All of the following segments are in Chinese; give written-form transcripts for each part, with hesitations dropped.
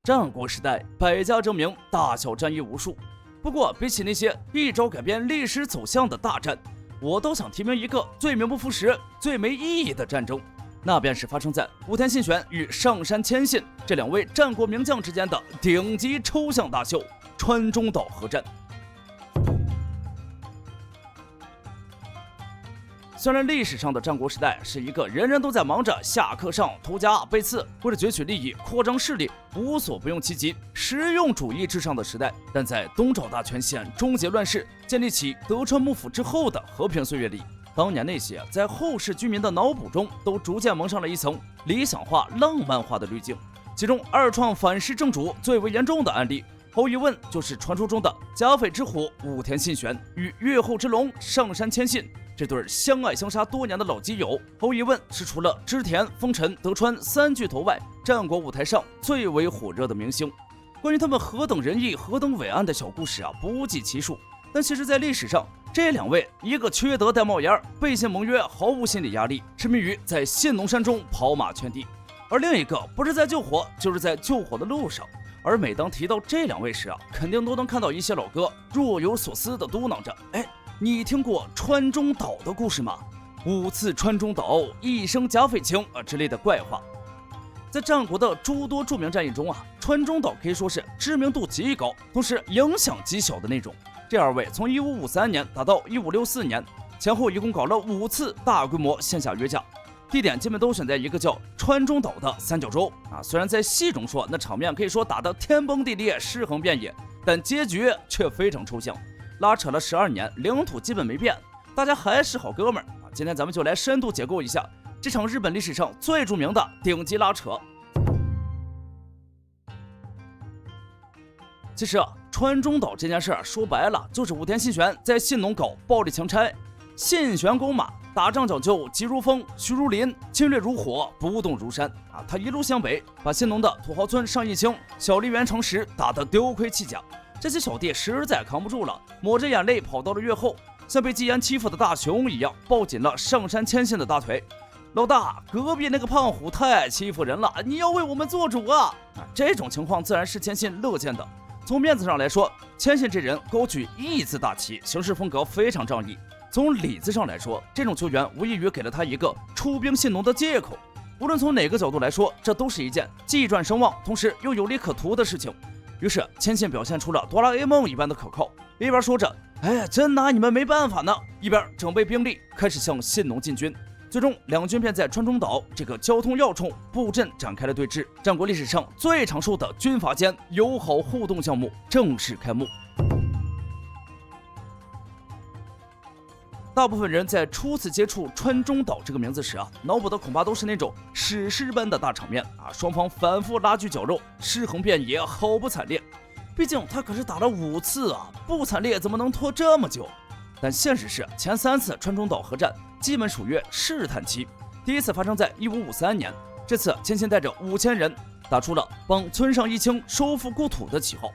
战国时代百家争鸣，大小战役无数。不过，比起那些一招改变历史走向的大战，我倒想提名一个最名不副实、最没意义的战争，那便是发生在武田信玄与上杉谦信这两位战国名将之间的顶级抽象大秀——川中岛合战。虽然历史上的战国时代是一个人人都在忙着下课上、偷家、背刺，为了攫取利益、扩张势力，无所不用其极、实用主义至上的时代，但在东赵大权限终结乱世、建立起德川幕府之后的和平岁月里，当年那些在后世居民的脑补中都逐渐蒙上了一层理想化、浪漫化的滤镜。其中二创反噬正主最为严重的案例，毫无疑问就是传说中的甲斐之虎武田信玄与越后之龙上杉谦信这对相爱相杀多年的老基友。毫无疑问是除了织田、丰臣、德川三巨头外，战国舞台上最为火热的明星。关于他们何等仁义、何等伟岸的小故事不计其数。但其实，在历史上，这两位一个缺德带帽檐，背信盟约，毫无心理压力，痴迷于在信浓山中跑马圈地；而另一个不是在救火，就是在救火的路上。而每当提到这两位时肯定都能看到一些老哥若有所思地嘟囔着：“哎，你听过川中岛的故事吗？5次川中岛，一生甲斐情之类的怪话。”在战国的诸多著名战役中川中岛可以说是知名度极高，同时影响极小的那种。这二位从1553年打到1564年，前后一共搞了5次大规模线下约架。地点基本都选在一个叫川中岛的三角洲虽然在戏中说那场面可以说打得天崩地裂、尸横遍野，但结局却非常抽象，拉扯了12年，领土基本没变，大家还是好哥们儿今天咱们就来深度解构一下这场日本历史上最著名的顶级拉扯。其实川中岛这件事说白了就是武田信玄在信浓搞暴力强拆。信玄公马打仗讲究急如风，徐如林，侵略如火，不动如山他一路向北，把信浓的土豪村上义清、小笠原长实打得丢盔弃甲。这些小弟实在扛不住了，抹着眼泪跑到了越后，像被季安欺负的大熊一样抱紧了上杉谦信的大腿。老大，隔壁那个胖虎太欺负人了，你要为我们做主这种情况自然是谦信乐见的。从面子上来说，谦信这人高举义字大旗，行事风格非常仗义。从理子上来说，这种救援无异于给了他一个出兵信浓的借口。无论从哪个角度来说，这都是一件既赚声望，同时又有利可图的事情。于是谦信表现出了哆啦 A 梦一般的可靠，一边说着“哎，真拿你们没办法呢”，一边整备兵力开始向信浓进军。最终两军便在川中岛这个交通要冲布阵展开了对峙。战国历史上最长寿的军阀间友好互动项目正式开幕。大部分人在初次接触川中岛这个名字时脑补的恐怕都是那种史诗般的大场面双方反复拉锯绞肉，尸横遍野，好不惨烈。毕竟他可是打了5次不惨烈怎么能拖这么久？但现实是前3次川中岛合战基本属于试探期。第一次发生在1553年，这次谦信带着5000人打出了帮村上义清收复故土的旗号。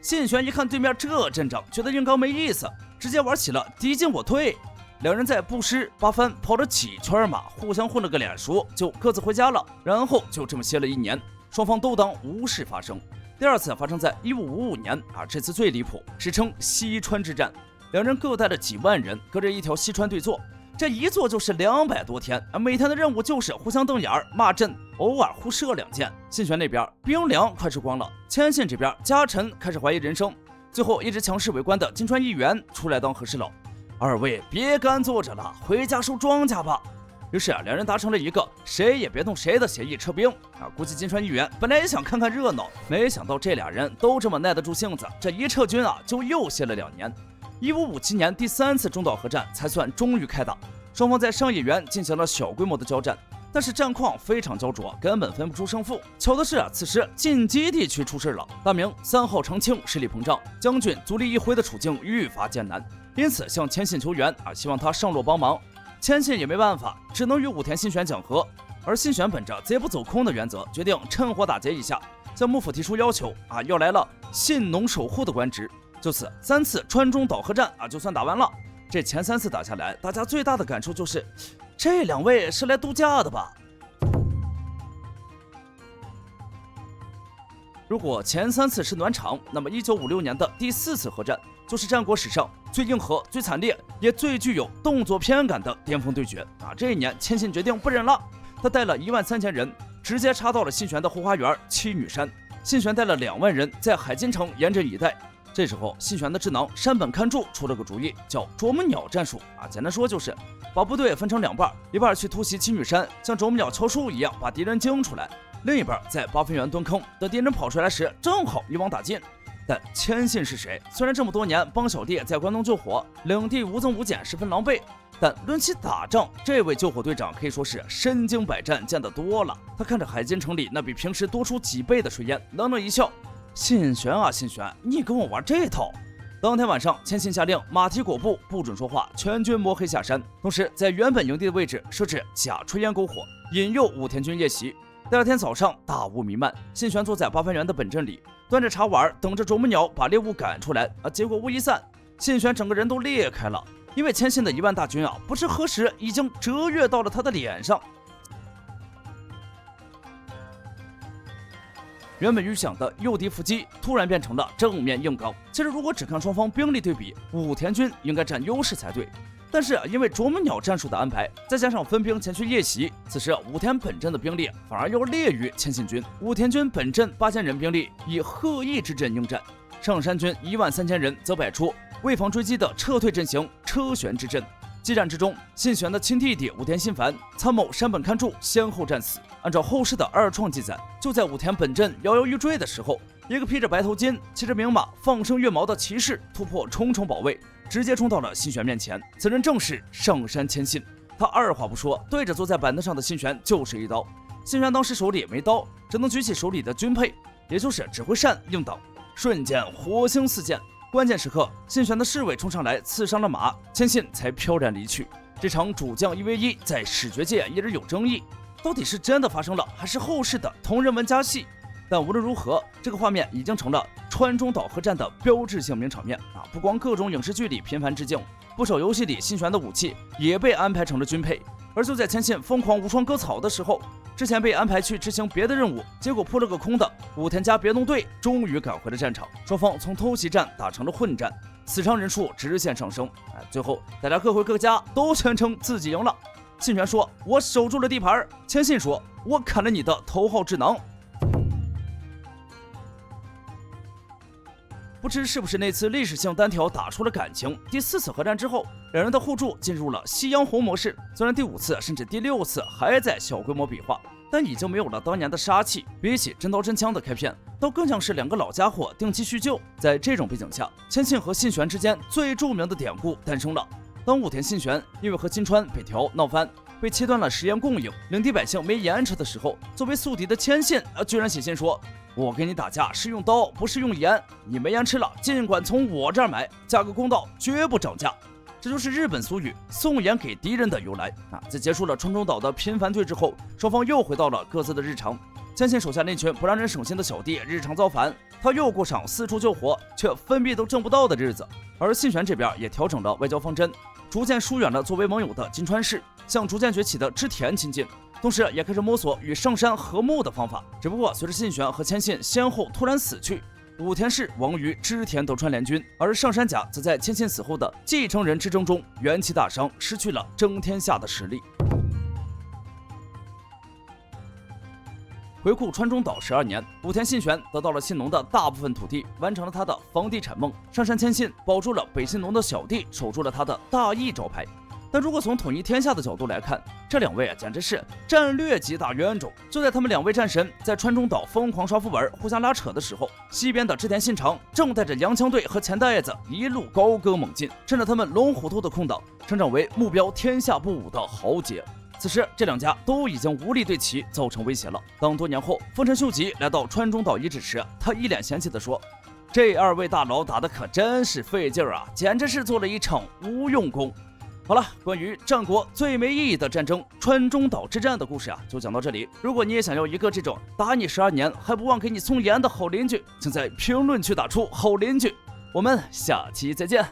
信玄一看对面这阵仗，觉得硬刚没意思，直接玩起了敌进我退。两人在布施八幡跑了几圈马，互相混了个脸熟，就各自回家了。然后就这么歇了1年，双方都当无事发生。第二次发生在1555年这次最离谱，史称西川之战。两人各带了几万人，隔着一条西川对坐，这一坐就是200多天每天的任务就是互相瞪眼骂阵，偶尔互射2箭。信玄那边兵粮快吃光了，谦信这边家臣开始怀疑人生，最后一直强势为官的金川议员出来当和事佬。二位别干坐着了，回家收庄稼吧。于是两人达成了一个谁也别动谁的协议，撤兵估计金川议员本来也想看看热闹，没想到这俩人都这么耐得住性子，这一撤军就又歇了2年。1557年第3次中岛合战才算终于开打，双方在上野原进行了小规模的交战，但是战况非常焦灼，根本分不出胜负。巧的是此时晋畿地区出事了，大明3号长庆势力膨胀，将军足利义辉的处境愈发艰难，因此向谦信求援希望他上洛帮忙。谦信也没办法，只能与武田信玄讲和。而信玄本着贼不走空的原则，决定趁火打劫一下，向幕府提出要求要来了信浓守护的官职。就此3次川中岛合战就算打完了。这前3次打下来，大家最大的感受就是这两位是来度假的吧。如果前3次是暖场，那么1956年的第4次核战就是战国史上最硬核、最惨烈，也最具有动作片感的巅峰对决啊！这一年，千信决定不忍了，他带了13000人，直接插到了信玄的后花园七女山。信玄带了2万人在海津城严阵以待。这时候，信玄的智囊山本勘助出了个主意，叫啄木鸟战术啊！简单说就是把部队分成2半，一半去突袭七女山，像啄木鸟敲树一样把敌人惊出来；另一半在八分园蹲坑，等敌人跑出来时，正好一网打尽。但千信是谁？虽然这么多年帮小弟在关东救火，领地无增无减，十分狼狈，但论起打仗，这位救火队长可以说是身经百战，见得多了。他看着海津城里那比平时多出几倍的水烟，冷冷一笑：“信玄啊，信玄，你跟我玩这套？”当天晚上，千信下令马蹄裹步，不准说话，全军摸黑下山，同时在原本营地的位置设置假炊烟篝火，引诱武田军夜袭。第二天早上，大雾弥漫，信玄坐在八幡原的本阵里，端着茶碗等着啄木鸟把猎物赶出来啊！结果雾一散，信玄整个人都裂开了，因为千信的1万大军啊，不知何时已经折跃到了他的脸上。原本预想的诱敌伏击，突然变成了正面硬刚。其实如果只看双方兵力对比，武田军应该占优势才对。但是因为啄木鸟战术的安排，再加上分兵前去夜袭，此时武田本阵的兵力反而要劣于千信军。武田军本阵8000人兵力以鹤翼之阵应战，上山军13000人则摆出为防追击的撤退阵型车旋之阵。激战之中，信玄的亲弟弟武田信繁、参谋山本勘助先后战死。按照后世的二创记载，就在武田本阵摇摇欲坠的时候，一个披着白头巾、骑着名马、放声月毛的骑士突破重重保卫，直接冲到了信玄面前。此人正是上山千信。他二话不说，对着坐在板凳上的信玄就是一刀。信玄当时手里没刀，只能举起手里的军佩，也就是指挥扇硬挡。瞬间火星四溅。关键时刻，信玄的侍卫冲上来刺伤了马，千信才飘然离去。这场主将1v1在史学界一直有争议，到底是真的发生了，还是后世的同人文加戏？但无论如何，这个画面已经成了川中岛核战的标志性名场面啊！不光各种影视剧里频繁致敬，不少游戏里信玄的武器也被安排成了军配。而就在千信疯狂无双割草的时候，之前被安排去执行别的任务，结果扑了个空的武田家别动队终于赶回了战场，双方从偷袭战打成了混战，死伤人数直线上升。最后大家各回各家，都宣称自己赢了。信玄说：“我守住了地盘。”千信说：“我砍了你的头号智囊。”不知是不是那次历史性单挑打出了感情，第4次核战之后，两人的互助进入了夕阳红模式。虽然第5次甚至第6次还在小规模比划，但已经没有了当年的杀气。比起真刀真枪的开片，倒更像是2个老家伙定期叙旧。在这种背景下，千信和信玄之间最著名的典故诞生了。当武田信玄因为和金川北条闹翻，被切断了食盐供应，领地百姓没盐吃的时候，作为宿敌的千信居然写信说：“我跟你打架是用刀，不是用盐。你没盐吃了，尽管从我这儿买，价格公道，绝不涨价。”这就是日本俗语“送盐给敌人”的由来啊！在结束了川中岛的频繁对峙后，双方又回到了各自的日常。千信手下那群不让人省心的小弟日常造反，他又过上四处救火却分币都挣不到的日子。而信玄这边也调整了外交方针，逐渐疏远了作为盟友的金川氏，向逐渐崛起的织田亲近。同时也开始摸索与上山和睦的方法。只不过随着信玄和千信先后突然死去，武田氏亡于织田德川联军，而上杉家则在千信死后的继承人之争中元气大伤，失去了争天下的实力。回顾川中岛12年，武田信玄得到了信浓的大部分土地，完成了他的房地产梦；上杉谦信保住了北信浓的小弟，守住了他的大义招牌。但如果从统一天下的角度来看，这2位简直是战略级大冤种。就在他们2位战神在川中岛疯狂刷副本、互相拉扯的时候，西边的织田信长正带着洋枪队和钱袋子一路高歌猛进，趁着他们龙虎斗的空档，成长为目标天下不武的豪杰。此时这2家都已经无力对其造成威胁了。当多年后丰臣秀吉来到川中岛遗址时，他一脸嫌弃地说：“这2位大佬打得可真是费劲啊，简直是做了一场无用功。”好了，关于战国最没意义的战争川中岛之战的故事就讲到这里。如果你也想要一个这种打你12年还不忘给你送盐的好邻居，请在评论区打出好邻居。我们下期再见。